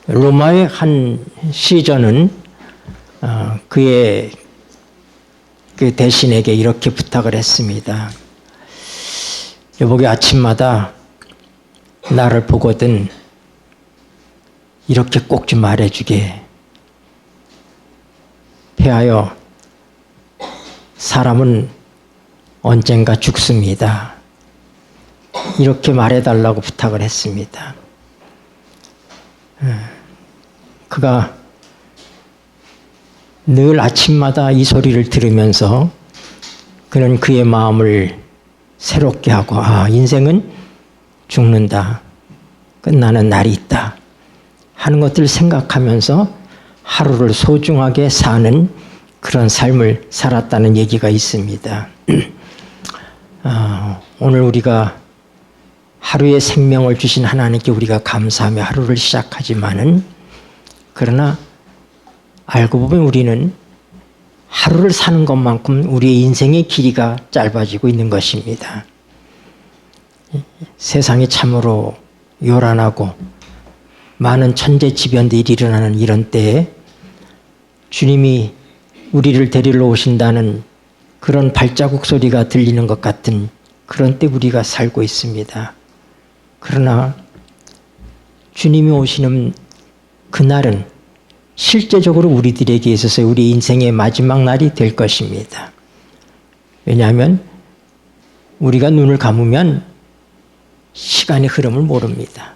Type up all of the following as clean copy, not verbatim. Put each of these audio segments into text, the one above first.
로마의 한 시전은 그의 그 대신에게 이렇게 부탁을 했습니다. 여보게 아침마다 나를 보거든 이렇게 꼭 좀 말해주게. 폐하여 사람은 언젠가 죽습니다. 이렇게 말해달라고 부탁을 했습니다. 그가 늘 아침마다 이 소리를 들으면서 그는 그의 마음을 새롭게 하고 인생은 죽는다. 끝나는 날이 있다. 하는 것들을 생각하면서 하루를 소중하게 사는 그런 삶을 살았다는 얘기가 있습니다. 오늘 우리가 하루의 생명을 주신 하나님께 우리가 감사하며 하루를 시작하지만은 그러나 알고 보면 우리는 하루를 사는 것만큼 우리의 인생의 길이가 짧아지고 있는 것입니다. 세상이 참으로 요란하고 많은 천재지변들이 일어나는 이런 때에 주님이 우리를 데리러 오신다는 그런 발자국 소리가 들리는 것 같은 그런 때 우리가 살고 있습니다. 그러나 주님이 오시는 그날은 실제적으로 우리들에게 있어서 우리 인생의 마지막 날이 될 것입니다. 왜냐하면 우리가 눈을 감으면 시간의 흐름을 모릅니다.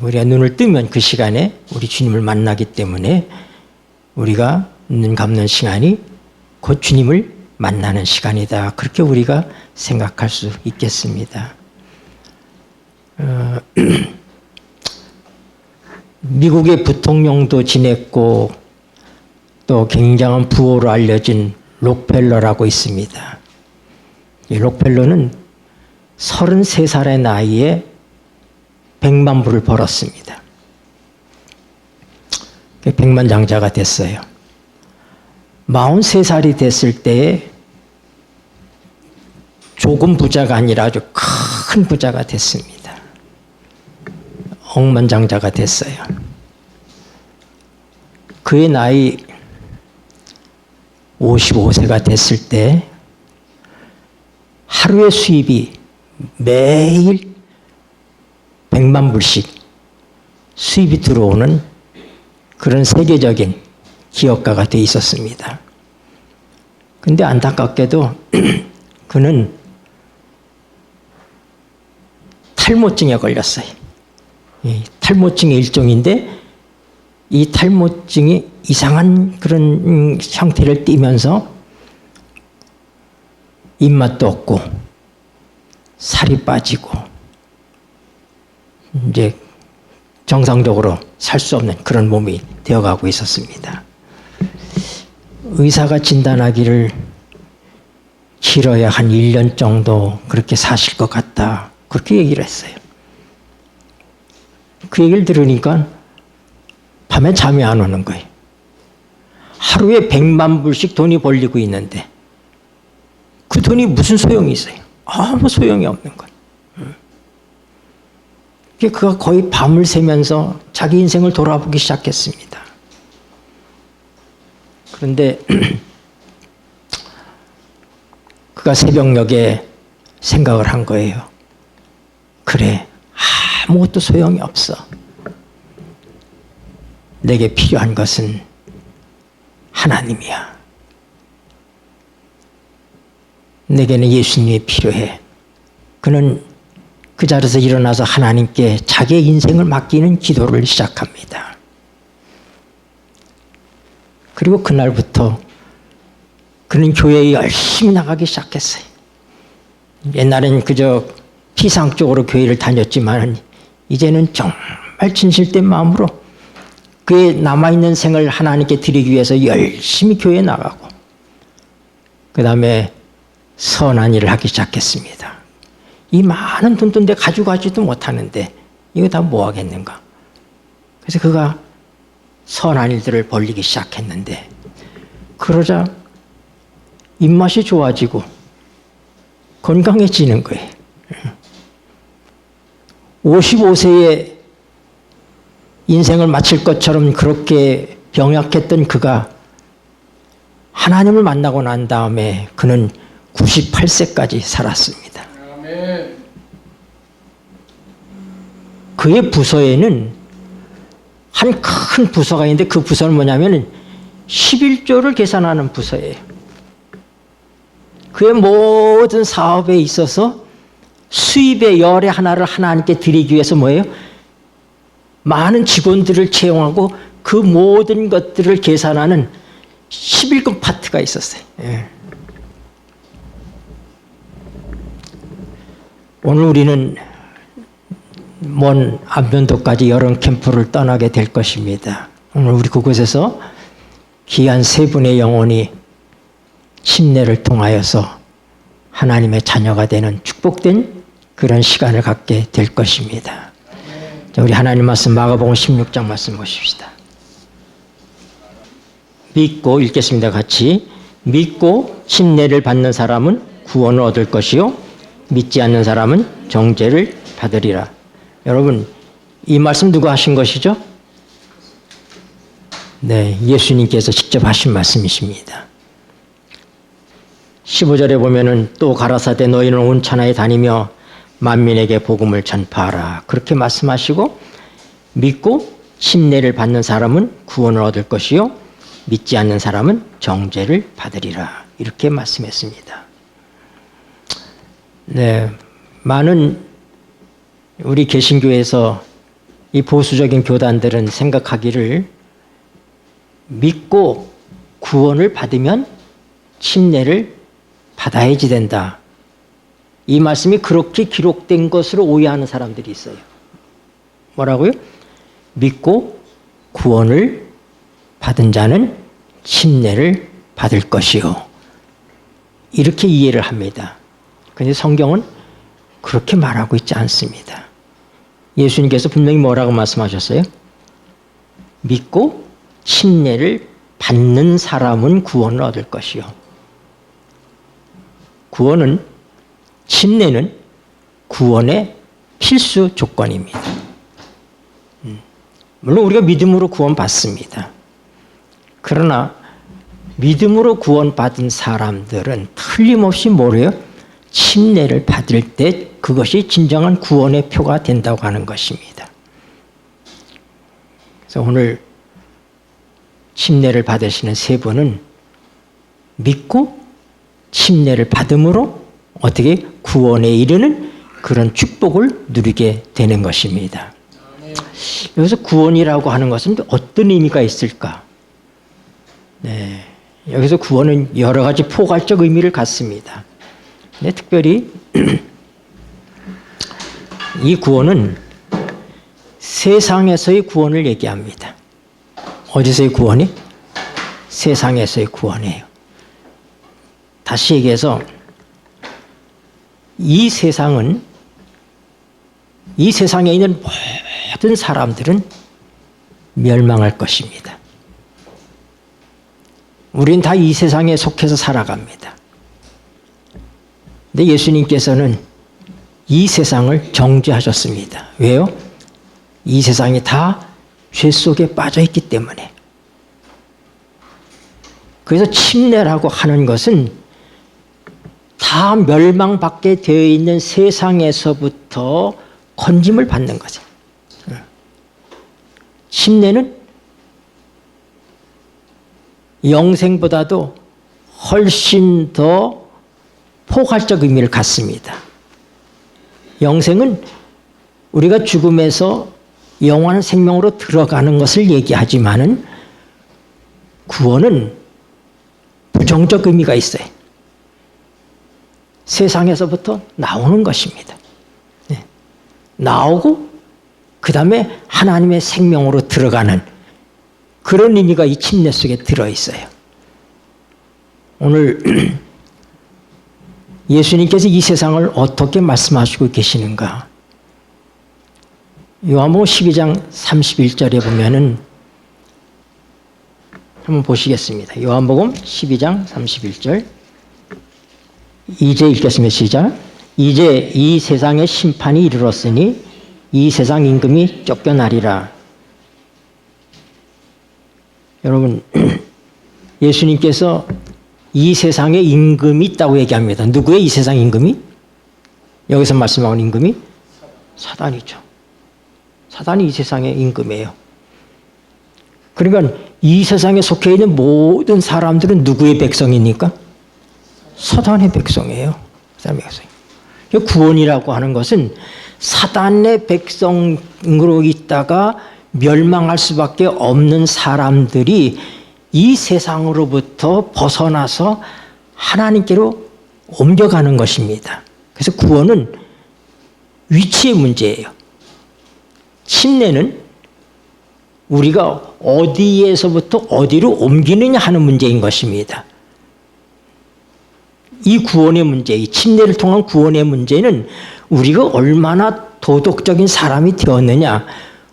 우리가 눈을 뜨면 그 시간에 우리 주님을 만나기 때문에 우리가 눈 감는 시간이 곧 주님을 만나는 시간이다. 그렇게 우리가 생각할 수 있겠습니다. 미국의 부통령도 지냈고 또 굉장한 부호로 알려진 록펠러라고 있습니다. 이 록펠러는 33살의 나이에 100만 불을 벌었습니다. 백만장자가 됐어요. 43살이 됐을 때에 조금 부자가 아니라 아주 큰 부자가 됐습니다. 억만장자가 됐어요. 그의 나이 55세가 됐을 때 하루의 수입이 매일 100만 불씩 수입이 들어오는 그런 세계적인 기업가가 돼 있었습니다. 근데 안타깝게도 그는 탈모증에 걸렸어요. 탈모증의 일종인데 이 탈모증이 이상한 그런 형태를 띠면서 입맛도 없고 살이 빠지고 이제 정상적으로 살 수 없는 그런 몸이 되어가고 있었습니다. 의사가 진단하기를 길어야 한 1년 정도 그렇게 사실 것 같다. 그렇게 얘기를 했어요. 그 얘기를 들으니까 밤에 잠이 안 오는 거예요. 하루에 100만 불씩 돈이 벌리고 있는데 그 돈이 무슨 소용이 있어요? 아무 소용이 없는 거예요. 그가 거의 밤을 새면서 자기 인생을 돌아보기 시작했습니다. 그런데 그가 새벽녘에 생각을 한 거예요. 그래, 아무것도 소용이 없어. 내게 필요한 것은 하나님이야. 내게는 예수님이 필요해. 그는 그 자리에서 일어나서 하나님께 자기의 인생을 맡기는 기도를 시작합니다. 그리고 그날부터 그는 교회에 열심히 나가기 시작했어요. 옛날에는 그저 피상적으로 교회를 다녔지만 이제는 정말 진실된 마음으로 그의 남아있는 생을 하나님께 드리기 위해서 열심히 교회에 나가고 그 다음에 선한 일을 하기 시작했습니다. 이 많은 돈도 내 가져가지도 못하는데 이거 다 뭐 하겠는가. 그래서 그가 선한 일들을 벌리기 시작했는데 그러자 입맛이 좋아지고 건강해지는 거예요. 55세에 인생을 마칠 것처럼 그렇게 병약했던 그가 하나님을 만나고 난 다음에 그는 98세까지 살았습니다. 아멘. 그의 부서에는 한 큰 부서가 있는데 그 부서는 뭐냐면 11조를 계산하는 부서예요. 그의 모든 사업에 있어서 수입의 열의 하나를 하나님께 드리기 위해서 뭐예요? 많은 직원들을 채용하고 그 모든 것들을 계산하는 11급 파트가 있었어요. 예. 오늘 우리는 먼 안면도까지 여름 캠프를 떠나게 될 것입니다. 오늘 우리 그곳에서 귀한 세 분의 영혼이 침례를 통하여서 하나님의 자녀가 되는 축복된 그런 시간을 갖게 될 것입니다. 자, 우리 하나님 말씀 마가복음 16장 말씀 보십시다. 믿고 읽겠습니다. 같이. 믿고 침례를 받는 사람은 구원을 얻을 것이요 믿지 않는 사람은 정죄를 받으리라. 여러분, 이 말씀 누가 하신 것이죠? 네, 예수님께서 직접 하신 말씀이십니다. 15절에 보면은 또 가라사대 너희는 온 천하에 다니며 만민에게 복음을 전파하라. 그렇게 말씀하시고 믿고 침례를 받는 사람은 구원을 얻을 것이요 믿지 않는 사람은 정죄를 받으리라. 이렇게 말씀했습니다. 네, 많은 우리 개신교에서 이 보수적인 교단들은 생각하기를 믿고 구원을 받으면 침례를 받아야지 된다. 이 말씀이 그렇게 기록된 것으로 오해하는 사람들이 있어요. 뭐라고요? 믿고 구원을 받은 자는 침례를 받을 것이요. 이렇게 이해를 합니다. 그런데 성경은 그렇게 말하고 있지 않습니다. 예수님께서 분명히 뭐라고 말씀하셨어요? 믿고 침례를 받는 사람은 구원을 얻을 것이요. 구원은, 침례는 구원의 필수 조건입니다. 물론 우리가 믿음으로 구원받습니다. 그러나 믿음으로 구원받은 사람들은 틀림없이 뭐래요? 침례를 받을 때 그것이 진정한 구원의 표가 된다고 하는 것입니다. 그래서 오늘 침례를 받으시는 세 분은 믿고 침례를 받음으로 어떻게 구원에 이르는 그런 축복을 누리게 되는 것입니다. 여기서 구원이라고 하는 것은 어떤 의미가 있을까? 네, 여기서 구원은 여러 가지 포괄적 의미를 갖습니다. 네, 특별히 이 구원은 세상에서의 구원을 얘기합니다. 어디서의 구원이? 세상에서의 구원이에요. 다시 얘기해서 이 세상에 있는 모든 사람들은 멸망할 것입니다. 우린 다 이 세상에 속해서 살아갑니다. 근데 예수님께서는 이 세상을 정죄하셨습니다. 왜요? 이 세상이 다 죄 속에 빠져 있기 때문에. 그래서 침례라고 하는 것은 다 멸망받게 되어 있는 세상에서부터 건짐을 받는 거죠. 침례는 영생보다도 훨씬 더 포괄적 의미를 갖습니다. 영생은 우리가 죽음에서 영원한 생명으로 들어가는 것을 얘기하지만은 구원은 부정적 의미가 있어요. 세상에서부터 나오는 것입니다. 네. 나오고 그 다음에 하나님의 생명으로 들어가는 그런 의미가 이 침례 속에 들어있어요. 오늘 예수님께서 이 세상을 어떻게 말씀하시고 계시는가? 요한복음 12장 31절에 보면은 한번 보시겠습니다. 요한복음 12장 31절. 이제 읽겠습니다. 시작. 이제 이 세상의 심판이 이르렀으니 이 세상 임금이 쫓겨나리라. 여러분, 예수님께서 이 세상에 임금이 있다고 얘기합니다. 누구의 이 세상 임금이? 여기서 말씀하는 임금이? 사단이죠. 사단이 이 세상의 임금이에요. 그러니까 이 세상에 속해 있는 모든 사람들은 누구의 백성입니까? 사단의 백성이에요. 사단의 백성. 구원이라고 하는 것은 사단의 백성으로 있다가 멸망할 수밖에 없는 사람들이 이 세상으로부터 벗어나서 하나님께로 옮겨가는 것입니다. 그래서 구원은 위치의 문제예요. 침례는 우리가 어디에서부터 어디로 옮기느냐 하는 문제인 것입니다. 이 구원의 문제, 이 침례를 통한 구원의 문제는 우리가 얼마나 도덕적인 사람이 되었느냐,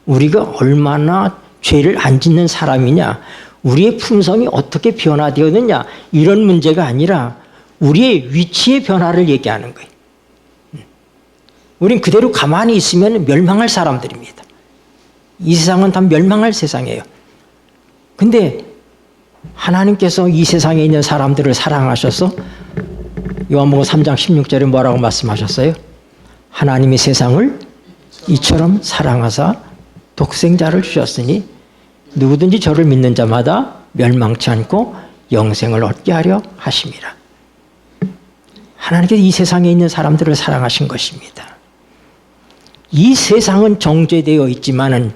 우리가 얼마나 죄를 안 짓는 사람이냐, 우리의 품성이 어떻게 변화되었느냐, 이런 문제가 아니라 우리의 위치의 변화를 얘기하는 거예요. 우린 그대로 가만히 있으면 멸망할 사람들입니다. 이 세상은 다 멸망할 세상이에요. 근데 하나님께서 이 세상에 있는 사람들을 사랑하셔서 요한복음 3장 16절에 뭐라고 말씀하셨어요? 하나님이 세상을 이처럼 사랑하사 독생자를 주셨으니 누구든지 저를 믿는 자마다 멸망치 않고 영생을 얻게 하려 하심이라. 하나님께서 이 세상에 있는 사람들을 사랑하신 것입니다. 이 세상은 정죄되어 있지만은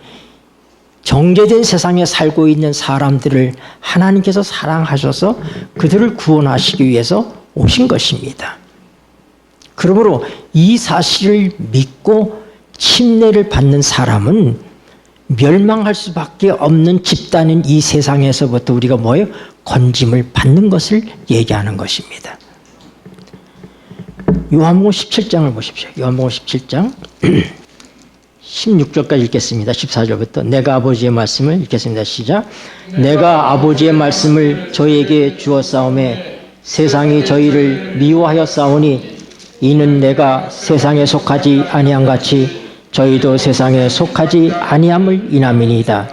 정죄된 세상에 살고 있는 사람들을 하나님께서 사랑하셔서 그들을 구원하시기 위해서 오신 것입니다. 그러므로 이 사실을 믿고 침례를 받는 사람은 멸망할 수밖에 없는 집단인 이 세상에서부터 우리가 뭐예요? 건짐을 받는 것을 얘기하는 것입니다. 요한복음 17장을 보십시오. 요한복음 17장 16절까지 읽겠습니다. 14절부터 내가 아버지의 말씀을 읽겠습니다. 시작. 내가 아버지의 말씀을 저희에게 주었사오매 세상이 저희를 미워하였사오니 이는 내가 세상에 속하지 아니한 같이 저희도 세상에 속하지 아니함을 인함이니이다.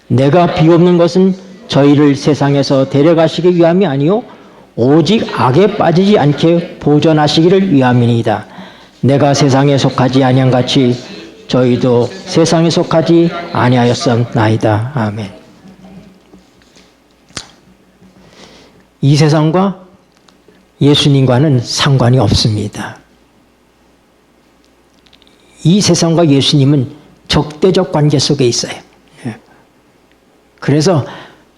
내가 비옵는 것은 저희를 세상에서 데려가시기 위함이 아니요 오직 악에 빠지지 않게 보존하시기를 위함이니이다. 내가 세상에 속하지 아니한 같이 저희도 세상에 속하지 아니하였사옵나이다. 아멘. 이 세상과 예수님과는 상관이 없습니다. 이 세상과 예수님은 적대적 관계 속에 있어요. 그래서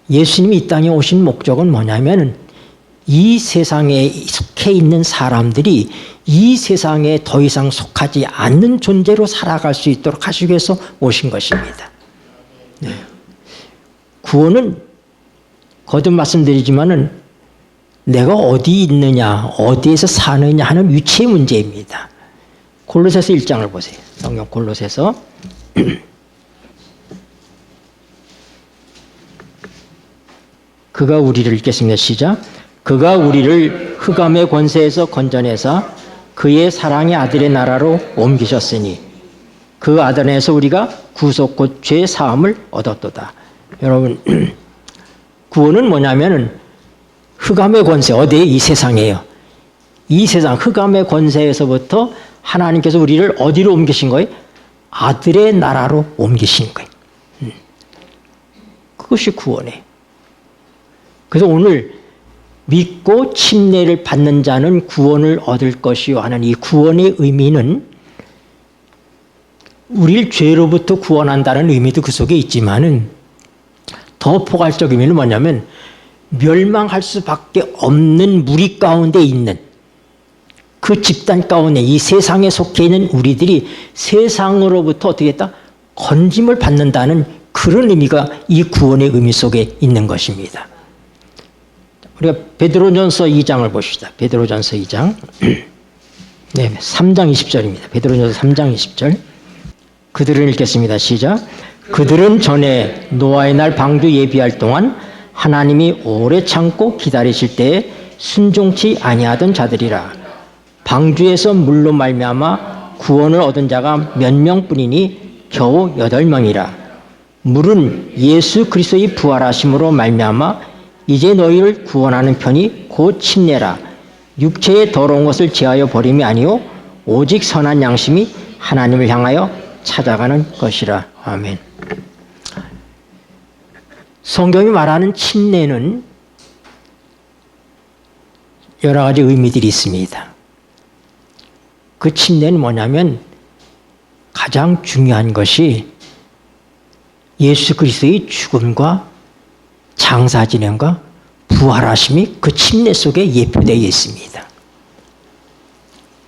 예수님이 이 땅에 오신 목적은 뭐냐면 이 세상에 속해 있는 사람들이 이 세상에 더 이상 속하지 않는 존재로 살아갈 수 있도록 하시기 위해서 오신 것입니다. 네. 구원은 거듭 말씀드리지만은 내가 어디 있느냐, 어디에서 사느냐 하는 위치의 문제입니다. 골로새서 1장을 보세요. 성경 골로새서 그가 우리를 읽겠습니다. 시작. 그가 우리를 흑암의 권세에서 건져내사 그의 사랑의 아들의 나라로 옮기셨으니 그 아들 안에서 우리가 구속 곧 죄 사함을 얻었도다. 여러분, 구원은 뭐냐면은 흑암의 권세, 어디에? 이 세상이에요. 이 세상 흑암의 권세에서부터 하나님께서 우리를 어디로 옮기신 거예요? 아들의 나라로 옮기신 거예요. 그것이 구원이에요. 그래서 오늘 믿고 침례를 받는 자는 구원을 얻을 것이요 하는 이 구원의 의미는 우리를 죄로부터 구원한다는 의미도 그 속에 있지만은 더 포괄적 의미는 뭐냐면 멸망할 수밖에 없는 무리 가운데 있는 그 집단 가운데 이 세상에 속해 있는 우리들이 세상으로부터 어떻게 했다? 건짐을 받는다는 그런 의미가 이 구원의 의미 속에 있는 것입니다. 우리가 베드로전서 2장을 보십시다. 베드로전서 2장. 네, 3장 20절입니다. 베드로전서 3장 20절. 그들은 읽겠습니다. 시작. 그들은 전에 노아의 날 방주 예비할 동안 하나님이 오래 참고 기다리실 때에 순종치 아니하던 자들이라. 방주에서 물로 말미암아 구원을 얻은 자가 몇 명뿐이니 겨우 8명이라. 물은 예수 그리스도의 부활하심으로 말미암아 이제 너희를 구원하는 편이 곧 침례라. 육체의 더러운 것을 제하여 버림이 아니요 오직 선한 양심이 하나님을 향하여 찾아가는 것이라. 아멘. 성경이 말하는 침례는 여러 가지 의미들이 있습니다. 그 침례는 뭐냐면 가장 중요한 것이 예수 그리스도의 죽음과 장사 진행과 부활하심이 그 침례 속에 예표되어 있습니다.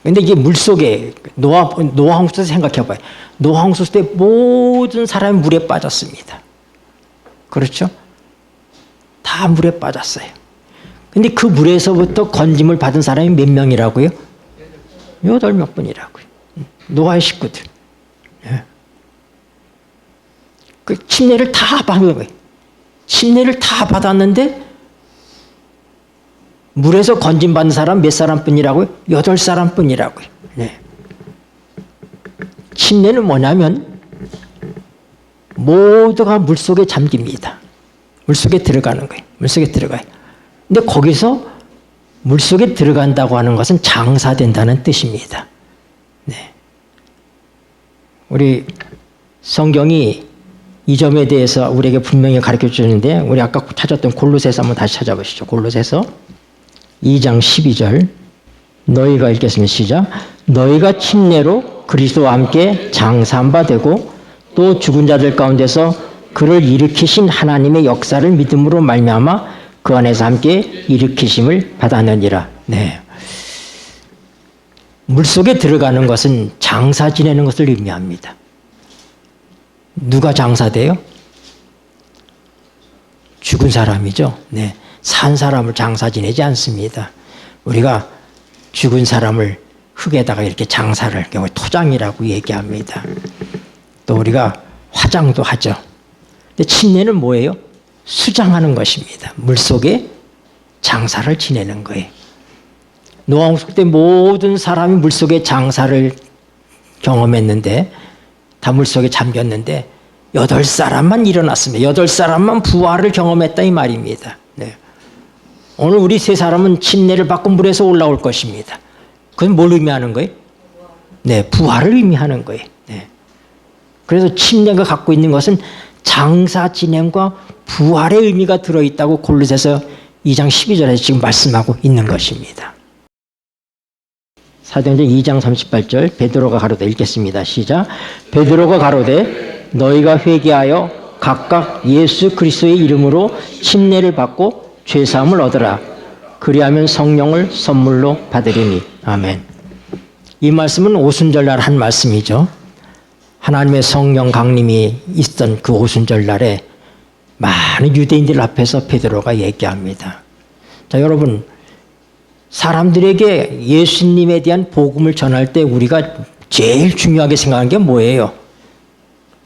그런데 이게 물속에 노아 홍수 생각해 봐요. 노아 홍수 때 모든 사람이 물에 빠졌습니다. 그렇죠? 다 물에 빠졌어요. 근데 그 물에서부터 건짐을 받은 사람이 몇 명이라고요? 8명뿐이라고요. 노아의 식구들. 예. 그 침례를 다 받은 거예요. 침례를 다 받았는데 물에서 건짐받은 사람 몇 사람뿐이라고요? 8사람뿐이라고요. 네. 침례는 뭐냐면 모두가 물속에 잠깁니다. 물속에 들어가는 거예요. 물속에 들어가요. 근데 거기서 물속에 들어간다고 하는 것은 장사된다는 뜻입니다. 네. 우리 성경이 이 점에 대해서 우리에게 분명히 가르쳐 주는데 우리 아까 찾았던 골로새서 한번 다시 찾아보시죠. 골로새서 2장 12절 너희가 읽겠습니다. 시작. 너희가 침례로 그리스도와 함께 장사한 바 되고 또 죽은 자들 가운데서 그를 일으키신 하나님의 역사를 믿음으로 말미암아 그 안에서 함께 일으키심을 받았느니라. 네. 물속에 들어가는 것은 장사 지내는 것을 의미합니다. 누가 장사돼요? 죽은 사람이죠. 네. 산 사람을 장사 지내지 않습니다. 우리가 죽은 사람을 흙에다가 이렇게 장사를 토장이라고 얘기합니다. 또 우리가 화장도 하죠. 근데 침례는 뭐예요? 수장하는 것입니다. 물속에 장사를 지내는 거예요. 노아 홍수 때 모든 사람이 물속에 장사를 경험했는데 다 물속에 잠겼는데 8사람만 일어났습니다. 8사람만 부활을 경험했다 이 말입니다. 네. 오늘 우리 3사람은 침례를 받고 물에서 올라올 것입니다. 그건 뭘 의미하는 거예요? 네, 부활을 의미하는 거예요. 네. 그래서 침례가 갖고 있는 것은 장사 진행과 부활의 의미가 들어있다고 골로새서 2장 12절에서 지금 말씀하고 있는 것입니다. 사도행전 2장 38절 베드로가 가로되 읽겠습니다. 시작. 베드로가 가로되 너희가 회개하여 각각 예수 그리스도의 이름으로 침례를 받고 죄사함을 얻으라. 그리하면 성령을 선물로 받으리니. 아멘. 이 말씀은 오순절날 한 말씀이죠. 하나님의 성령 강림이 있던 그 오순절날에 많은 유대인들 앞에서 베드로가 얘기합니다. 자, 여러분, 사람들에게 예수님에 대한 복음을 전할 때 우리가 제일 중요하게 생각하는 게 뭐예요?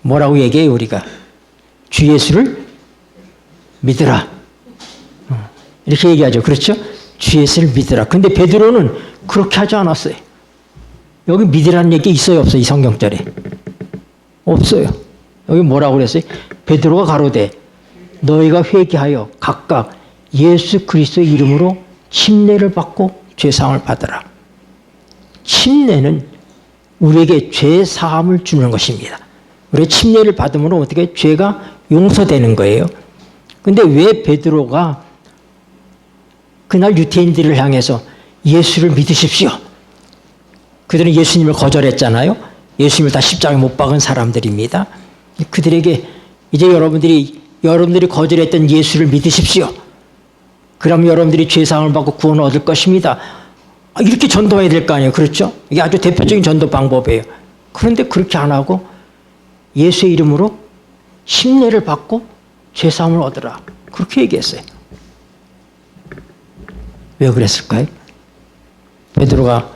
뭐라고 얘기해요, 우리가? 주 예수를 믿으라. 이렇게 얘기하죠. 그렇죠? 주 예수를 믿으라. 근데 베드로는 그렇게 하지 않았어요. 여기 믿으라는 얘기 있어요, 없어요? 이 성경절에? 없어요. 여기 뭐라고 그랬어요? 베드로가 가로되 너희가 회개하여 각각 예수 그리스도의 이름으로 침례를 받고 죄사함을 받으라. 침례는 우리에게 죄사함을 주는 것입니다. 우리 침례를 받음으로 어떻게 죄가 용서되는 거예요. 근데 왜 베드로가 그날 유대인들을 향해서 예수를 믿으십시오. 그들은 예수님을 거절했잖아요. 예수님을 다 십자가에 못 박은 사람들입니다. 그들에게 이제 여러분들이 거절했던 예수를 믿으십시오. 그럼 여러분들이 죄사함을 받고 구원을 얻을 것입니다. 이렇게 전도해야 될 거 아니에요. 그렇죠? 이게 아주 대표적인 전도 방법이에요. 그런데 그렇게 안 하고 예수의 이름으로 침례를 받고 죄사함을 얻으라. 그렇게 얘기했어요. 왜 그랬을까요? 베드로가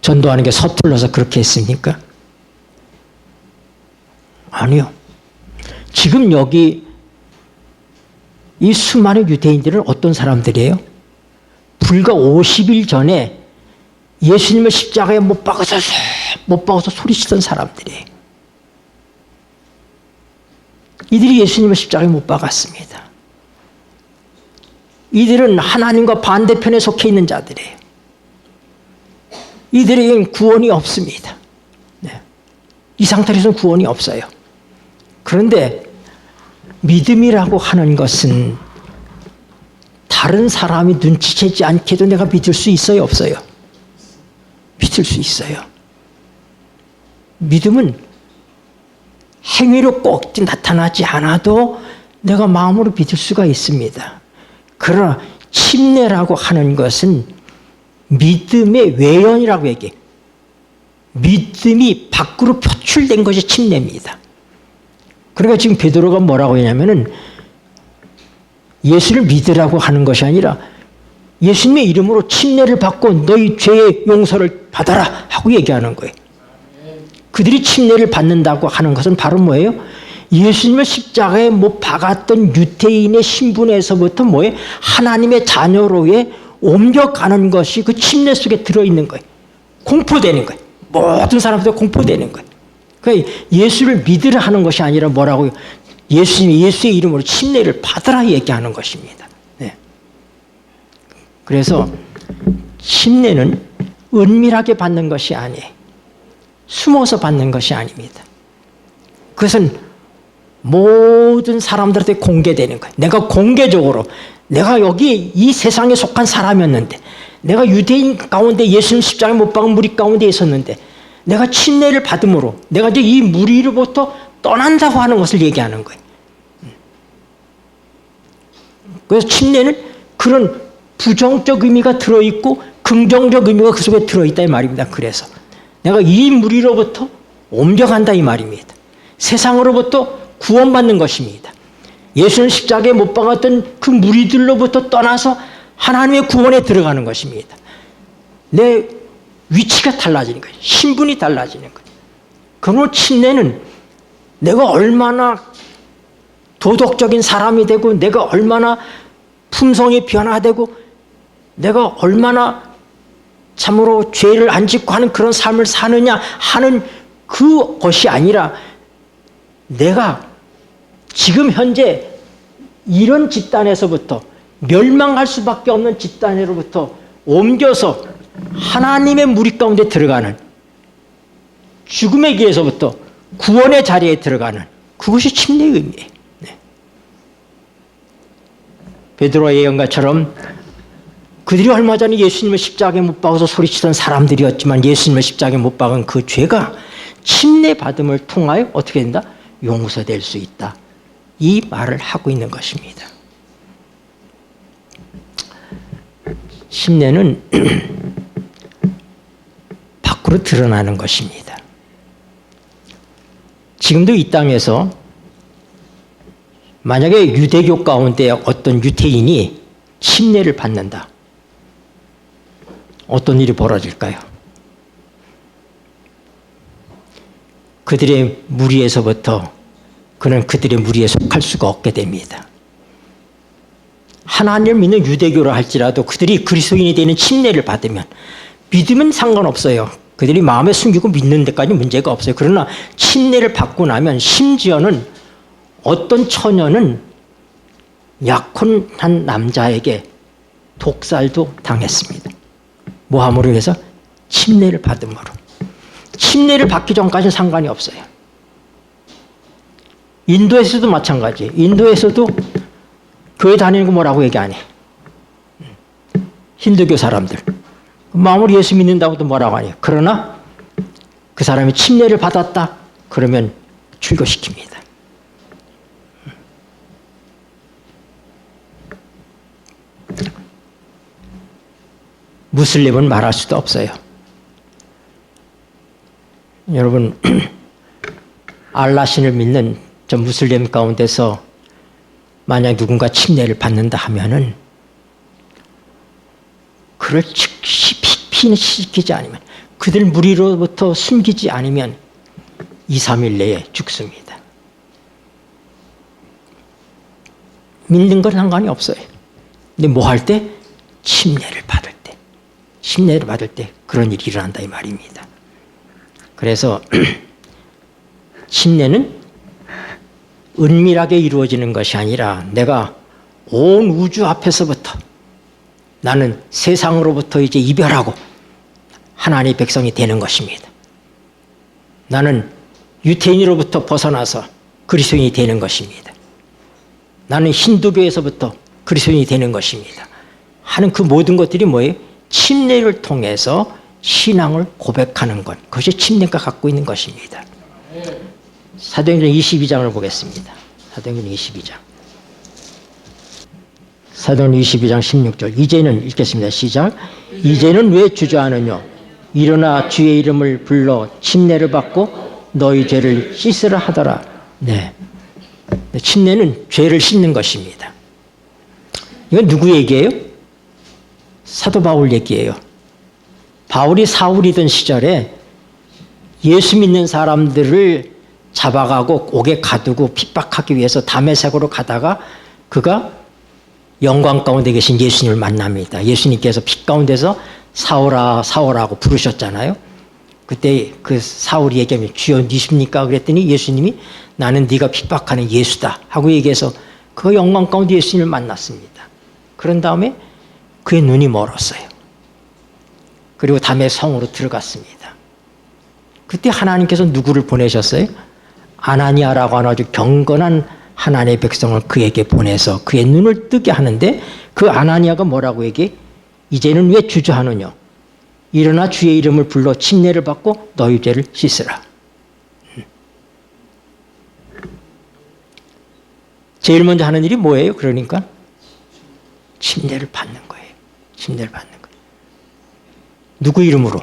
전도하는 게 서툴러서 그렇게 했습니까? 아니요. 지금 여기 이 수많은 유대인들은 어떤 사람들이에요? 불과 50일 전에 예수님을 십자가에 못 박아서 소리치던 사람들이에요. 이들이 예수님을 십자가에 못 박았습니다. 이들은 하나님과 반대편에 속해 있는 자들이에요. 이들에게는 구원이 없습니다. 네. 이 상태에서는 구원이 없어요. 그런데 믿음이라고 하는 것은 다른 사람이 눈치채지 않게도 내가 믿을 수 있어요, 없어요? 믿을 수 있어요. 믿음은 행위로 꼭 나타나지 않아도 내가 마음으로 믿을 수가 있습니다. 그러나 침례라고 하는 것은 믿음의 외연이라고 얘기해요. 믿음이 밖으로 표출된 것이 침례입니다. 그러니까 지금 베드로가 뭐라고 했냐면은 예수를 믿으라고 하는 것이 아니라 예수님의 이름으로 침례를 받고 너희 죄의 용서를 받아라 하고 얘기하는 거예요. 그들이 침례를 받는다고 하는 것은 바로 뭐예요? 예수님을 십자가에 못 박았던 유대인의 신분에서부터 뭐예요? 하나님의 자녀로의 옮겨가는 것이 그 침례 속에 들어있는 거예요. 공포되는 거예요. 모든 사람들 공포되는 거예요. 그러니까 예수를 믿으라 하는 것이 아니라 뭐라고요? 예수의 이름으로 침례를 받으라 얘기하는 것입니다. 네. 그래서 침례는 은밀하게 받는 것이 아니에요. 숨어서 받는 것이 아닙니다. 그것은 모든 사람들한테 공개되는 거예요. 내가 공개적으로 내가 여기 이 세상에 속한 사람이었는데 내가 유대인 가운데 예수님 십자가에 못 박은 무리 가운데 있었는데 내가 침례를 받음으로 내가 이제 이 무리로부터 떠난다고 하는 것을 얘기하는 거예요. 그래서 침례는 그런 부정적 의미가 들어있고 긍정적 의미가 그 속에 들어있다 이 말입니다. 그래서 내가 이 무리로부터 옮겨간다 이 말입니다. 세상으로부터 구원받는 것입니다. 예수는 십자가에 못 박았던 그 무리들로부터 떠나서 하나님의 구원에 들어가는 것입니다. 내 위치가 달라지는 거예요. 신분이 달라지는 거예요. 그러므로 침례는 내가 얼마나 도덕적인 사람이 되고 내가 얼마나 품성이 변화되고 내가 얼마나 참으로 죄를 안 짓고 하는 그런 삶을 사느냐 하는 그것이 아니라 내가 지금 현재 이런 집단에서부터 멸망할 수밖에 없는 집단으로부터 옮겨서 하나님의 무리 가운데 들어가는 죽음의 길에서부터 구원의 자리에 들어가는 그것이 침례의 의미예요. 네. 베드로의 예언가처럼 그들이 얼마 전에 예수님을 십자가에 못 박아서 소리치던 사람들이었지만 예수님을 십자가에 못 박은 그 죄가 침례 받음을 통하여 어떻게 된다? 용서될 수 있다. 이 말을 하고 있는 것입니다. 침례는 밖으로 드러나는 것입니다. 지금도 이 땅에서 만약에 유대교 가운데 어떤 유태인이 침례를 받는다. 어떤 일이 벌어질까요? 그들의 무리에서부터 그는 그들의 무리에 속할 수가 없게 됩니다. 하나님을 믿는 유대교라 할지라도 그들이 그리스도인이 되는 침례를 받으면 믿으면 상관없어요. 그들이 마음에 숨기고 믿는 데까지 문제가 없어요. 그러나 침례를 받고 나면 심지어는 어떤 처녀는 약혼한 남자에게 독살도 당했습니다. 뭐함으로 해서? 침례를 받음으로. 침례를 받기 전까지는 상관이 없어요. 인도에서도 마찬가지예요. 인도에서도 교회 다니는 거 뭐라고 얘기 안 해. 힌두교 사람들. 마음으로 예수 믿는다고도 뭐라고 안 해요. 그러나 그 사람이 침례를 받았다. 그러면 출교시킵니다. 무슬림은 말할 수도 없어요. 여러분 알라신을 믿는 저 무슬림 가운데서 만약 누군가 침례를 받는다 하면은 그를 즉시 피신시키지 않으면 그들 무리로부터 숨기지 않으면 2, 3일 내에 죽습니다. 믿는 건 상관이 없어요. 근데 뭐 할 때? 침례를 받을 때. 침례를 받을 때 그런 일이 일어난다 이 말입니다. 그래서 침례는 은밀하게 이루어지는 것이 아니라 내가 온 우주 앞에서부터 나는 세상으로부터 이제 이별하고 하나님의 백성이 되는 것입니다. 나는 유태인으로부터 벗어나서 그리스도인이 되는 것입니다. 나는 힌두교에서부터 그리스도인이 되는 것입니다. 하는 그 모든 것들이 뭐예요? 침례를 통해서 신앙을 고백하는 것. 그것이 침례가 갖고 있는 것입니다. 사도행전 22장을 보겠습니다. 사도행전 22장. 사도행전 22장 16절. 이제는 읽겠습니다. 시작. 이제는 왜 주저하느냐? 일어나 주의 이름을 불러 침례를 받고 너희 죄를 씻으라 하더라. 네. 침례는 죄를 씻는 것입니다. 이건 누구 얘기예요? 사도 바울 얘기예요. 바울이 사울이던 시절에 예수 믿는 사람들을 잡아가고 옥에 가두고 핍박하기 위해서 다메섹으로 가다가 그가 영광 가운데 계신 예수님을 만납니다. 예수님께서 빛 가운데서 사울아 사울아고 부르셨잖아요. 그때 그 사울이 얘기하면 주여 니십니까? 그랬더니 예수님이 나는 네가 핍박하는 예수다 하고 얘기해서 그 영광 가운데 예수님을 만났습니다. 그런 다음에 그의 눈이 멀었어요. 그리고 다음에 성으로 들어갔습니다. 그때 하나님께서 누구를 보내셨어요? 아나니아라고 하는 아주 경건한 하나님의 백성을 그에게 보내서 그의 눈을 뜨게 하는데 그 아나니아가 뭐라고 얘기해? 이제는 왜 주저하느냐? 일어나 주의 이름을 불러 침례를 받고 너희 죄를 씻으라. 제일 먼저 하는 일이 뭐예요? 그러니까 침례를 받는 거예요. 침례를 받는 거예요. 누구 이름으로?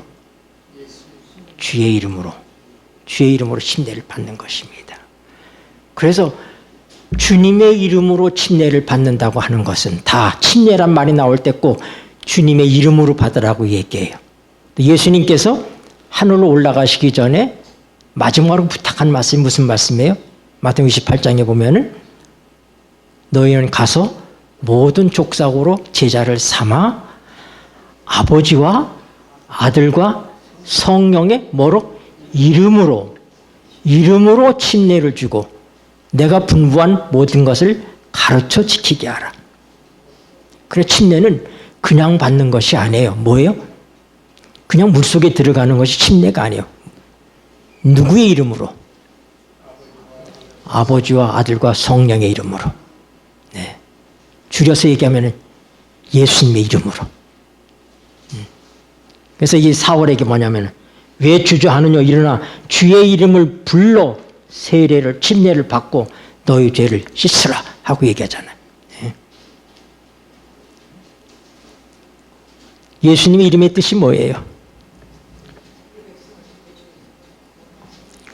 주의 이름으로. 주의 이름으로 침례를 받는 것입니다. 그래서 주님의 이름으로 침례를 받는다고 하는 것은 다 침례란 말이 나올 때 꼭 주님의 이름으로 받으라고 얘기해요. 예수님께서 하늘로 올라가시기 전에 마지막으로 부탁한 말씀이 무슨 말씀이에요? 마태복음 28장에 보면은 너희는 가서 모든 족속으로 제자를 삼아 아버지와 아들과 성령의 뭐로? 이름으로 침례를 주고 내가 분부한 모든 것을 가르쳐 지키게 하라. 그래 침례는 그냥 받는 것이 아니에요. 뭐예요? 그냥 물속에 들어가는 것이 침례가 아니에요. 누구의 이름으로? 아버지와 아들과 성령의 이름으로. 네. 줄여서 얘기하면 예수님의 이름으로. 그래서 이 사울에게 뭐냐면 왜 주저하느냐 일어나 주의 이름을 불러 세례를 침례를 받고 너희 죄를 씻으라 하고 얘기하잖아요. 예수님의 이름의 뜻이 뭐예요?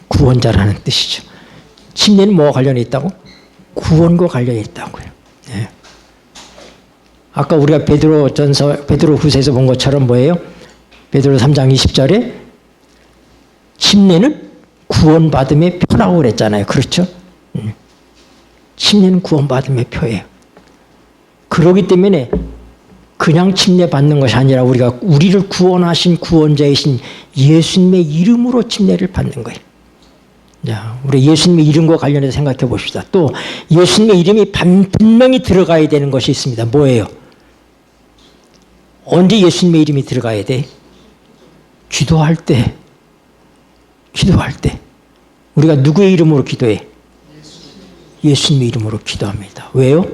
구원자라는 뜻이죠. 침례는 뭐와 관련이 있다고? 구원과 관련이 있다고요. 네. 아까 우리가 베드로 후서에서 본 것처럼 뭐예요? 베드로 3장 20절에 침례는 구원받음의 표라고 그랬잖아요. 그렇죠? 침례는 구원받음의 표예요. 그렇기 때문에 그냥 침례 받는 것이 아니라 우리를 구원하신 구원자이신 예수님의 이름으로 침례를 받는 거예요. 자, 우리 예수님의 이름과 관련해서 생각해 봅시다. 또 예수님의 이름이 분명히 들어가야 되는 것이 있습니다. 뭐예요? 언제 예수님의 이름이 들어가야 돼? 기도할 때. 우리가 누구의 이름으로 기도해? 예수님의 이름으로 기도합니다. 왜요?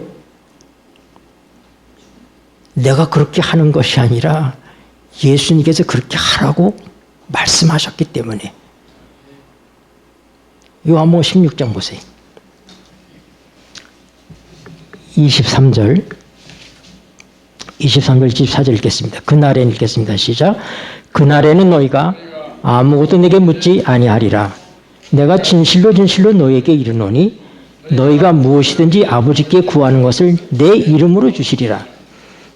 내가 그렇게 하는 것이 아니라 예수님께서 그렇게 하라고 말씀하셨기 때문에. 요한복음 16장 보세요. 23절 24절 읽겠습니다. 그날에는 읽겠습니다. 시작. 그날에는 너희가 아무것도 내게 묻지 아니하리라. 내가 진실로 너희에게 이르노니 너희가 무엇이든지 아버지께 구하는 것을 내 이름으로 주시리라.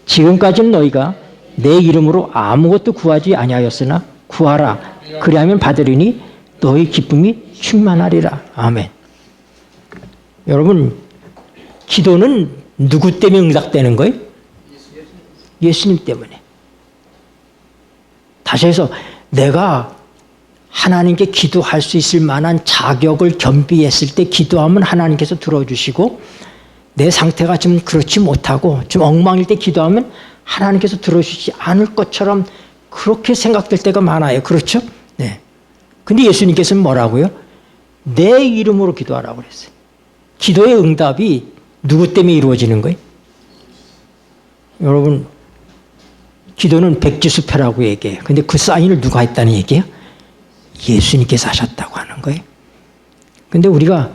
지금까지는 너희가 내 이름으로 아무것도 구하지 아니하였으나 구하라. 그리하면 받으리니 너희 기쁨이 충만하리라. 아멘. 여러분, 기도는 누구 때문에 응답되는 거예요? 예수님 때문에. 다시 해서 내가 하나님께 기도할 수 있을 만한 자격을 겸비했을 때 기도하면 하나님께서 들어주시고, 내 상태가 좀 그렇지 못하고 좀 엉망일 때 기도하면 하나님께서 들어주시지 않을 것처럼 그렇게 생각될 때가 많아요. 그렇죠? 네. 근데 예수님께서는 뭐라고요? 내 이름으로 기도하라고 그랬어요. 기도의 응답이 누구 때문에 이루어지는 거예요? 여러분, 기도는 백지수표라고 얘기해요. 근데 그 사인을 누가 했다는 얘기예요? 예수님께서 하셨다고 하는 거예요. 근데 우리가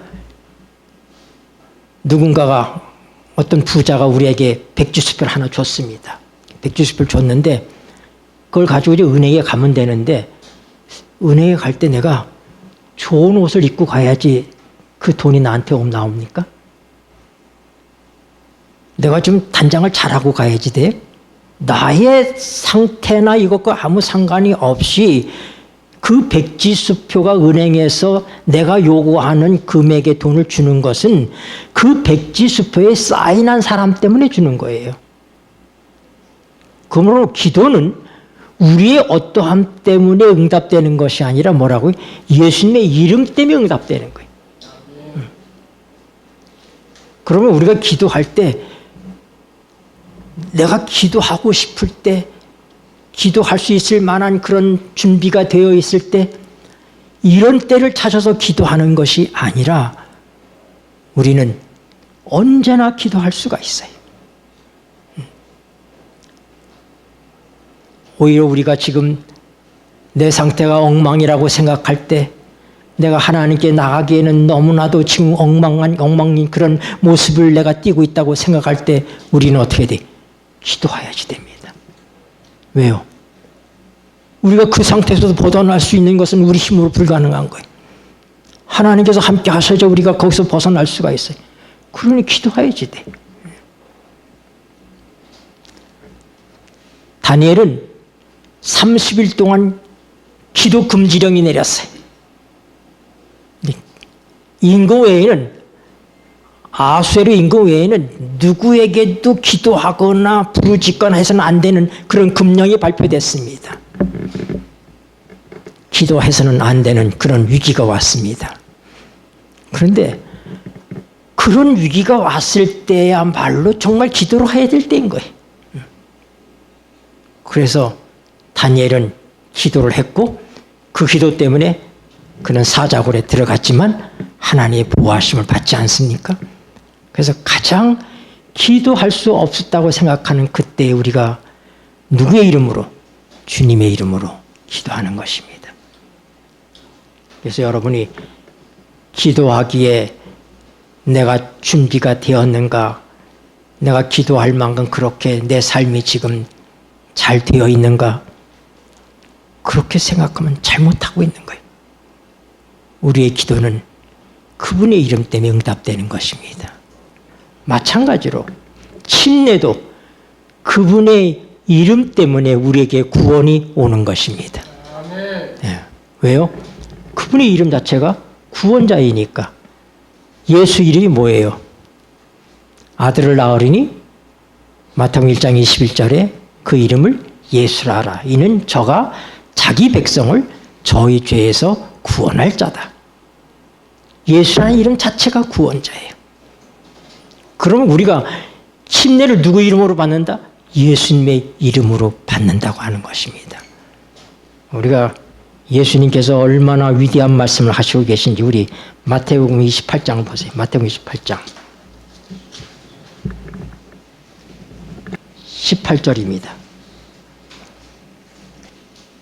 누군가가 어떤 부자가 우리에게 백지수표를 하나 줬습니다. 백지수표를 줬는데 그걸 가지고 이제 은행에 가면 되는데 은행에 갈 때 내가 좋은 옷을 입고 가야지 그 돈이 나한테 나옵니까? 내가 좀 단장을 잘하고 가야지 돼. 나의 상태나 이것과 아무 상관이 없이 그 백지수표가 은행에서 내가 요구하는 금액의 돈을 주는 것은 그 백지수표에 사인한 사람 때문에 주는 거예요. 그러므로 기도는 우리의 어떠함 때문에 응답되는 것이 아니라 뭐라고요? 예수님의 이름 때문에 응답되는 거예요. 그러면 우리가 기도할 때 내가 기도하고 싶을 때 기도할 수 있을 만한 그런 준비가 되어 있을 때 이런 때를 찾아서 기도하는 것이 아니라 우리는 언제나 기도할 수가 있어요. 오히려 우리가 지금 내 상태가 엉망이라고 생각할 때 내가 하나님께 나가기에는 너무나도 지금 엉망인 그런 모습을 내가 띄고 있다고 생각할 때 우리는 어떻게 돼? 기도해야지 됩니다. 왜요? 우리가 그 상태에서도 벗어날 수 있는 것은 우리 힘으로 불가능한 거예요. 하나님께서 함께 하셔야 우리가 거기서 벗어날 수가 있어요. 그러니 기도해야지 돼. 다니엘은 30일 동안 기도 금지령이 내렸어요. 임금 외에는 아수에르 임금 외에는 누구에게도 기도하거나 부르짖거나 해서는 안 되는 그런 금령이 발표됐습니다. 기도해서는 안 되는 그런 위기가 왔습니다. 그런데 그런 위기가 왔을 때야말로 정말 기도를 해야 될 때인 거예요. 그래서 다니엘은 기도를 했고 그 기도 때문에 그는 사자굴에 들어갔지만 하나님의 보호하심을 받지 않습니까? 그래서 가장 기도할 수 없었다고 생각하는 그때 우리가 누구의 이름으로? 주님의 이름으로 기도하는 것입니다. 그래서 여러분이 기도하기에 내가 준비가 되었는가? 내가 기도할 만큼 그렇게 내 삶이 지금 잘 되어 있는가? 그렇게 생각하면 잘못하고 있는 거예요. 우리의 기도는 그분의 이름 때문에 응답되는 것입니다. 마찬가지로 침례도 그분의 이름 때문에 우리에게 구원이 오는 것입니다. 네. 왜요? 그분의 이름 자체가 구원자이니까. 예수 이름이 뭐예요? 아들을 낳으리니 마태복음 1장 21절에 그 이름을 예수라 하라. 이는 저가 자기 백성을 저희 죄에서 구원할 자다. 예수라는 이름 자체가 구원자예요. 그러면 우리가 침례를 누구 이름으로 받는다? 예수님의 이름으로 받는다고 하는 것입니다. 우리가 예수님께서 얼마나 위대한 말씀을 하시고 계신지 우리 마태복음 28장 보세요. 마태복음 28장 18절입니다.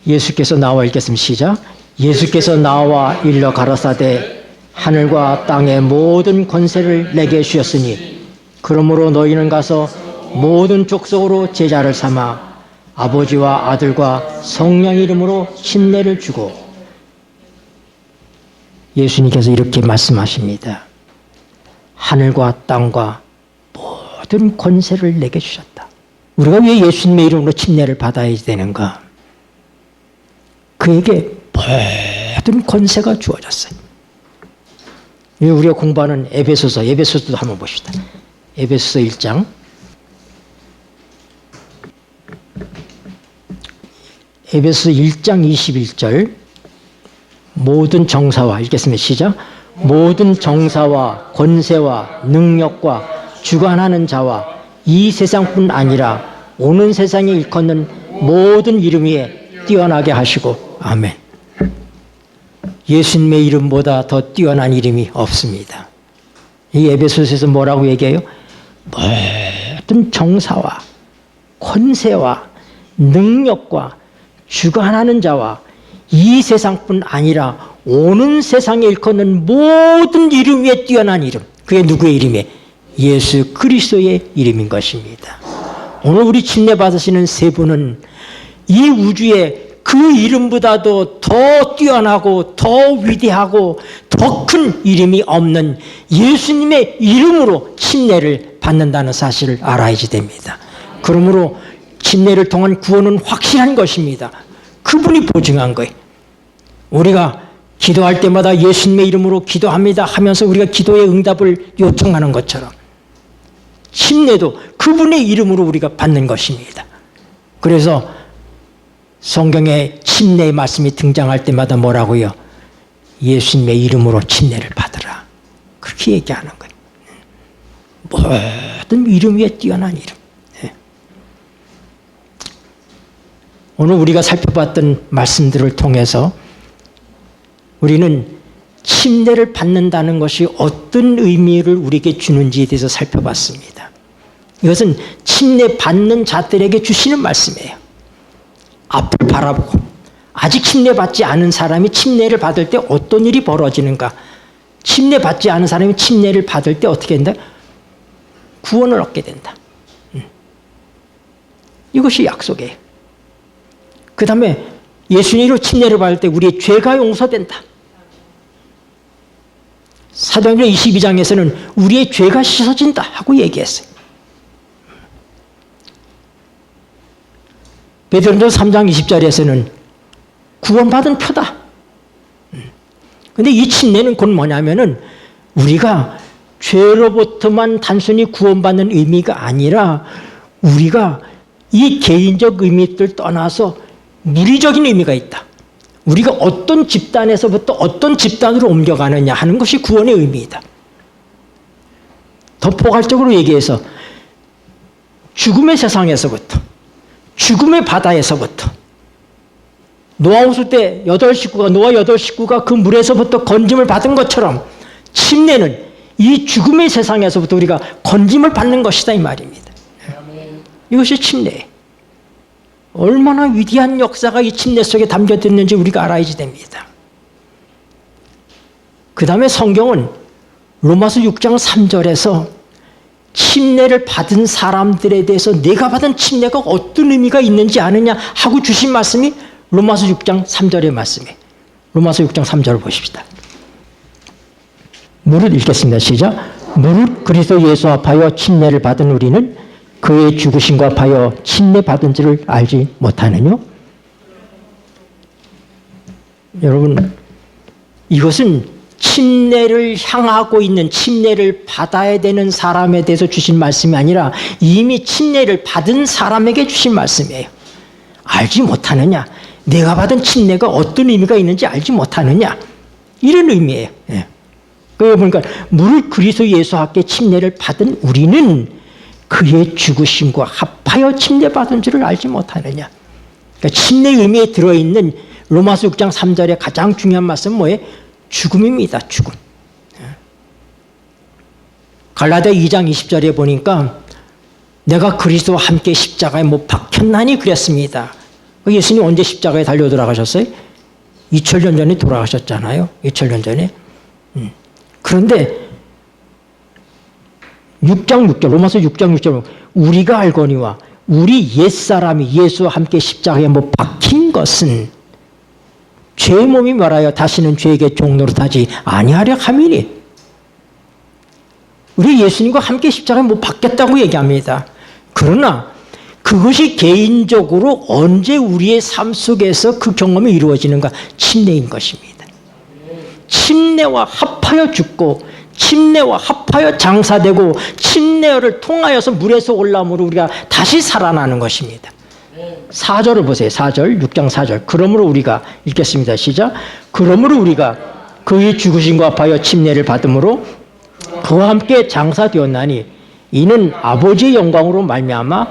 예수께서 나와 읽겠습니다. 시작. 예수께서 나와 일러 가라사대 하늘과 땅의 모든 권세를 내게 주셨으니 그러므로 너희는 가서 모든 족속으로 제자를 삼아 아버지와 아들과 성령 이름으로 침례를 주고. 예수님께서 이렇게 말씀하십니다. 하늘과 땅과 모든 권세를 내게 주셨다. 우리가 왜 예수님의 이름으로 침례를 받아야 되는가? 그에게 모든 권세가 주어졌어요. 우리가 공부하는 에베소서도 한번 봅시다. 에베소서 1장 에베소서 1장 21절 모든 정사와, 읽겠습니다. 시작. 모든 정사와 권세와 능력과 주관하는 자와 이 세상뿐 아니라 오는 세상에 일컫는 모든 이름 위에 뛰어나게 하시고. 아멘. 예수님의 이름보다 더 뛰어난 이름이 없습니다. 이 에베소서에서 뭐라고 얘기해요? 모든 정사와 권세와 능력과 주관하는 자와 이 세상뿐 아니라 오는 세상에 일컫는 모든 이름 위에 뛰어난 이름. 그게 누구의 이름이에요? 예수 그리스도의 이름인 것입니다. 오늘 우리 침례 받으시는 세 분은 이 우주에 그 이름보다도 더 뛰어나고 더 위대하고 더 큰 이름이 없는 예수님의 이름으로 침례를 받는다는 사실을 알아야지 됩니다. 그러므로 침례를 통한 구원은 확실한 것입니다. 그분이 보증한 거예요. 우리가 기도할 때마다 예수님의 이름으로 기도합니다 하면서 우리가 기도의 응답을 요청하는 것처럼 침례도 그분의 이름으로 우리가 받는 것입니다. 그래서 성경에 침례의 말씀이 등장할 때마다 뭐라고요? 예수님의 이름으로 침례를 받으라. 그렇게 얘기하는 거예요. 모든 이름 위에 뛰어난 이름. 오늘 우리가 살펴봤던 말씀들을 통해서 우리는 침례를 받는다는 것이 어떤 의미를 우리에게 주는지에 대해서 살펴봤습니다. 이것은 침례 받는 자들에게 주시는 말씀이에요. 앞을 바라보고 아직 침례 받지 않은 사람이 침례를 받을 때 어떤 일이 벌어지는가? 침례 받지 않은 사람이 침례를 받을 때 어떻게 된다? 구원을 얻게 된다. 이것이 약속이에요. 그 다음에 예수님으로 침례를 받을 때 우리의 죄가 용서된다. 사도행전 22장에서는 우리의 죄가 씻어진다 하고 얘기했어요. 베드로전서 3장 20절에서는 구원받은 표다. 그런데 이 침례는 곧 뭐냐면은 우리가 죄로부터만 단순히 구원받는 의미가 아니라 우리가 이 개인적 의미를 떠나서 무리적인 의미가 있다. 우리가 어떤 집단에서부터 어떤 집단으로 옮겨가느냐 하는 것이 구원의 의미이다. 더 포괄적으로 얘기해서 죽음의 세상에서부터 죽음의 바다에서부터 노아 홍수 때 노아 8식구가 그 물에서부터 건짐을 받은 것처럼 침례는 이 죽음의 세상에서부터 우리가 건짐을 받는 것이다 이 말입니다. 이것이 침례예요. 얼마나 위대한 역사가 이 침례 속에 담겨져 있는지 우리가 알아야지 됩니다. 그 다음에 성경은 로마서 6장 3절에서 침례를 받은 사람들에 대해서 내가 받은 침례가 어떤 의미가 있는지 아느냐 하고 주신 말씀이 로마서 6장 3절의 말씀이에요. 로마서 6장 3절을 보십시다. 무릇 읽겠습니다. 시작. 무릇 그리스도 예수 앞하여 침례를 받은 우리는 그의 죽으심과 합하여 침례 받은 줄을 알지 못하느뇨? 여러분, 이것은 침례를 향하고 있는 침례를 받아야 되는 사람에 대해서 주신 말씀이 아니라 이미 침례를 받은 사람에게 주신 말씀이에요. 알지 못하느냐? 내가 받은 침례가 어떤 의미가 있는지 알지 못하느냐? 이런 의미예요. 예. 그러니까 무릇 그리스도 예수 앞에 침례를 받은 우리는 그의 죽으심과 합하여 침례받은 줄을 알지 못하느냐. 그러니까 침례 의미에 들어있는 로마서 6장 3절의 가장 중요한 말씀은 뭐예요? 죽음입니다. 죽음. 갈라디아 2장 20절에 보니까 내가 그리스도와 함께 십자가에 못 박혔나니 그랬습니다. 예수님 언제 십자가에 달려 돌아가셨어요? 2000년 전에 돌아가셨잖아요. 2000년 전에. 그런데 6장 6절, 로마서 6장 6절, 우리가 알거니와 우리 옛사람이 예수와 함께 십자가에 못 박힌 것은 죄의 몸이 말하여 다시는 죄에게 종노릇하지 아니하려 함이니. 우리 예수님과 함께 십자가에 못 박혔다고 얘기합니다. 그러나 그것이 개인적으로 언제 우리의 삶 속에서 그 경험이 이루어지는가? 침례인 것입니다. 침례와 합하여 죽고 침례와 합하여 장사되고 침례를 통하여서 물에서 올라옴으로 우리가 다시 살아나는 것입니다. 4절을 보세요. 4절, 6장 4절. 그러므로 우리가 읽겠습니다. 시작. 그러므로 우리가 그의 죽으심과 합하여 침례를 받음으로 그와 함께 장사되었나니 이는 아버지의 영광으로 말미암아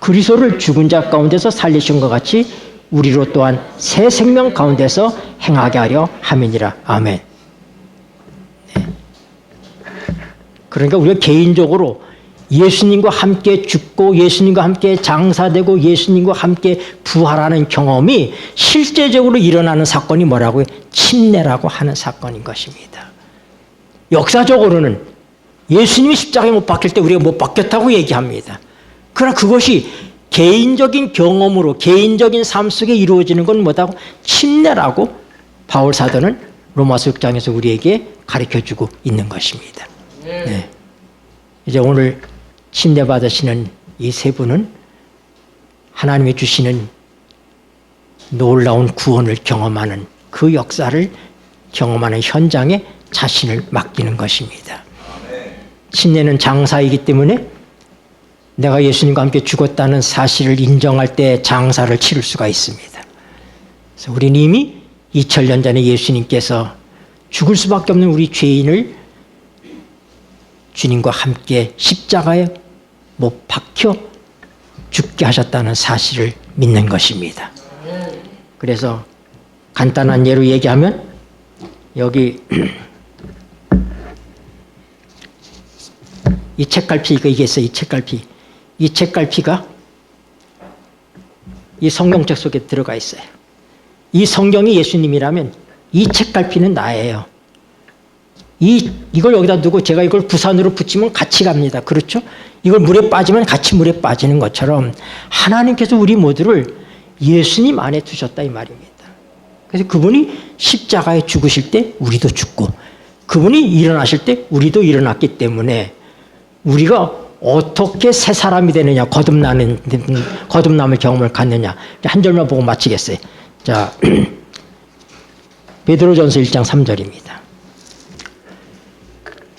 그리스도를 죽은 자 가운데서 살리신 것 같이 우리로 또한 새 생명 가운데서 행하게 하려 함이니라. 아멘. 네. 그러니까 우리가 개인적으로 예수님과 함께 죽고 예수님과 함께 장사되고 예수님과 함께 부활하는 경험이 실제적으로 일어나는 사건이 뭐라고요? 침례라고 하는 사건인 것입니다. 역사적으로는 예수님이 십자가에 못 박힐 때 우리가 못 박혔다고 얘기합니다. 그러나 그것이 개인적인 경험으로 개인적인 삶 속에 이루어지는 건 뭐다고? 침례라고 바울 사도는 로마서 6장에서 우리에게 가르쳐주고 있는 것입니다. 네. 이제 오늘 침례 받으시는 이 세 분은 하나님이 주시는 놀라운 구원을 경험하는 그 역사를 경험하는 현장에 자신을 맡기는 것입니다. 침례는 장사이기 때문에 내가 예수님과 함께 죽었다는 사실을 인정할 때 장사를 치를 수가 있습니다. 그래서 우리는 이미 2000년 전에 예수님께서 죽을 수밖에 없는 우리 죄인을 주님과 함께 십자가에 못 박혀 죽게 하셨다는 사실을 믿는 것입니다. 그래서 간단한 예로 얘기하면 여기 이 책갈피가 이게 있어요. 이 책갈피. 이 책갈피가 이 성경책 속에 들어가 있어요. 이 성경이 예수님이라면 이 책갈피는 나예요. 이걸 여기다 두고 제가 이걸 부산으로 붙이면 같이 갑니다. 그렇죠? 이걸 물에 빠지면 같이 물에 빠지는 것처럼 하나님께서 우리 모두를 예수님 안에 두셨다 이 말입니다. 그래서 그분이 십자가에 죽으실 때 우리도 죽고 그분이 일어나실 때 우리도 일어났기 때문에 우리가 어떻게 새 사람이 되느냐, 거듭남의 경험을 갖느냐. 한 절만 보고 마치겠어요. 자, 베드로전서 1장 3절입니다.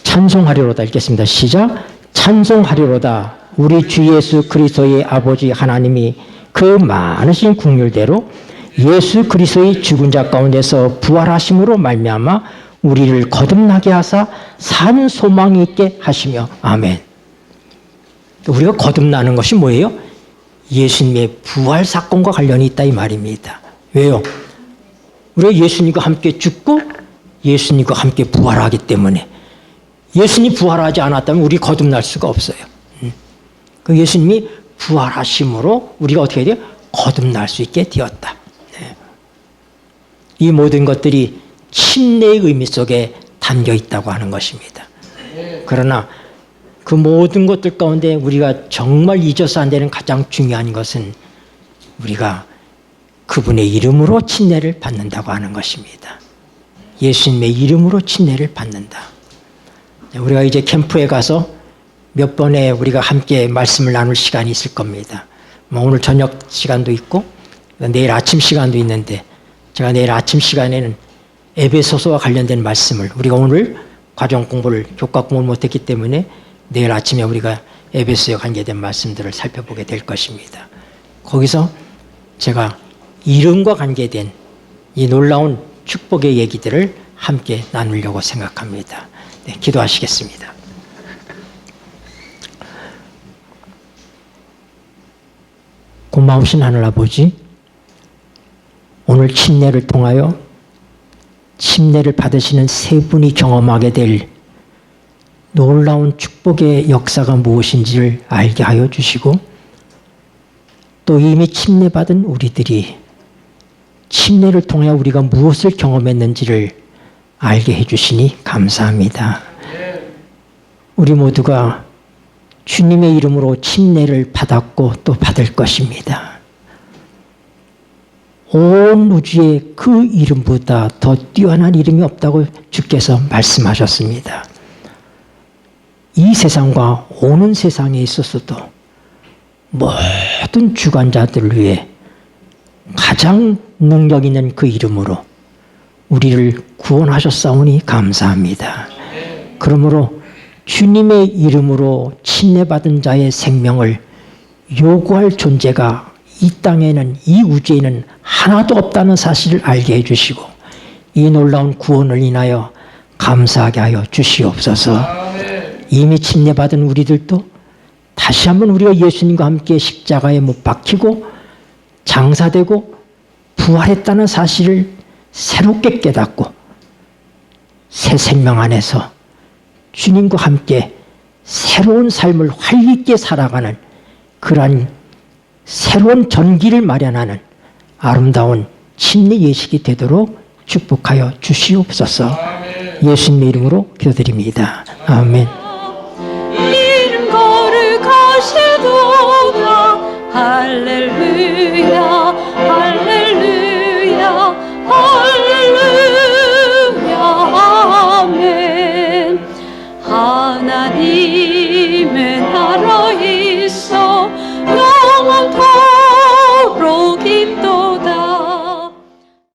찬송하리로다 읽겠습니다. 시작. 찬송하리로다. 우리 주 예수 그리스도의 아버지 하나님이 그 많으신 긍휼대로 예수 그리스도의 죽은 자 가운데서 부활하심으로 말미암아 우리를 거듭나게 하사 산 소망이 있게 하시며 아멘. 우리가 거듭나는 것이 뭐예요? 예수님의 부활 사건과 관련이 있다 이 말입니다. 왜요? 우리가 예수님과 함께 죽고 예수님과 함께 부활하기 때문에 예수님이 부활하지 않았다면 우리 거듭날 수가 없어요. 그 예수님이 부활하심으로 우리가 어떻게 돼요? 거듭날 수 있게 되었다. 이 모든 것들이 침례의 의미 속에 담겨 있다고 하는 것입니다. 그러나 그 모든 것들 가운데 우리가 정말 잊어서 안 되는 가장 중요한 것은 우리가 그분의 이름으로 침례를 받는다고 하는 것입니다. 예수님의 이름으로 침례를 받는다. 우리가 이제 캠프에 가서 몇 번에 우리가 함께 말씀을 나눌 시간이 있을 겁니다. 오늘 저녁 시간도 있고 내일 아침 시간도 있는데 제가 내일 아침 시간에는 에베소서와 관련된 말씀을 우리가 오늘 과정 공부를 교과 공부를 못했기 때문에 내일 아침에 우리가 에베소에 관계된 말씀들을 살펴보게 될 것입니다. 거기서 제가 이름과 관계된 이 놀라운 축복의 얘기들을 함께 나누려고 생각합니다. 네, 기도하시겠습니다. 고마우신 하늘아버지, 오늘 침례를 통하여 침례를 받으시는 세 분이 경험하게 될 놀라운 축복의 역사가 무엇인지를 알게 하여 주시고 또 이미 침례받은 우리들이 침례를 통해 우리가 무엇을 경험했는지를 알게 해주시니 감사합니다. 우리 모두가 주님의 이름으로 침례를 받았고 또 받을 것입니다. 온 우주에 그 이름보다 더 뛰어난 이름이 없다고 주께서 말씀하셨습니다. 이 세상과 오는 세상에 있어서도 모든 주관자들을 위해 가장 능력 있는 그 이름으로 우리를 구원하셨사오니 감사합니다. 그러므로 주님의 이름으로 침례받은 자의 생명을 요구할 존재가 이 땅에는, 이 우주에는 하나도 없다는 사실을 알게 해주시고 이 놀라운 구원을 인하여 감사하게 하여 주시옵소서. 이미 침례받은 우리들도 다시 한번 우리가 예수님과 함께 십자가에 못 박히고 장사되고 부활했다는 사실을 새롭게 깨닫고 새 생명 안에서 주님과 함께 새로운 삶을 활기있게 살아가는 그러한 새로운 전기를 마련하는 아름다운 침례 예식이 되도록 축복하여 주시옵소서. 예수님의 이름으로 기도드립니다. 아멘.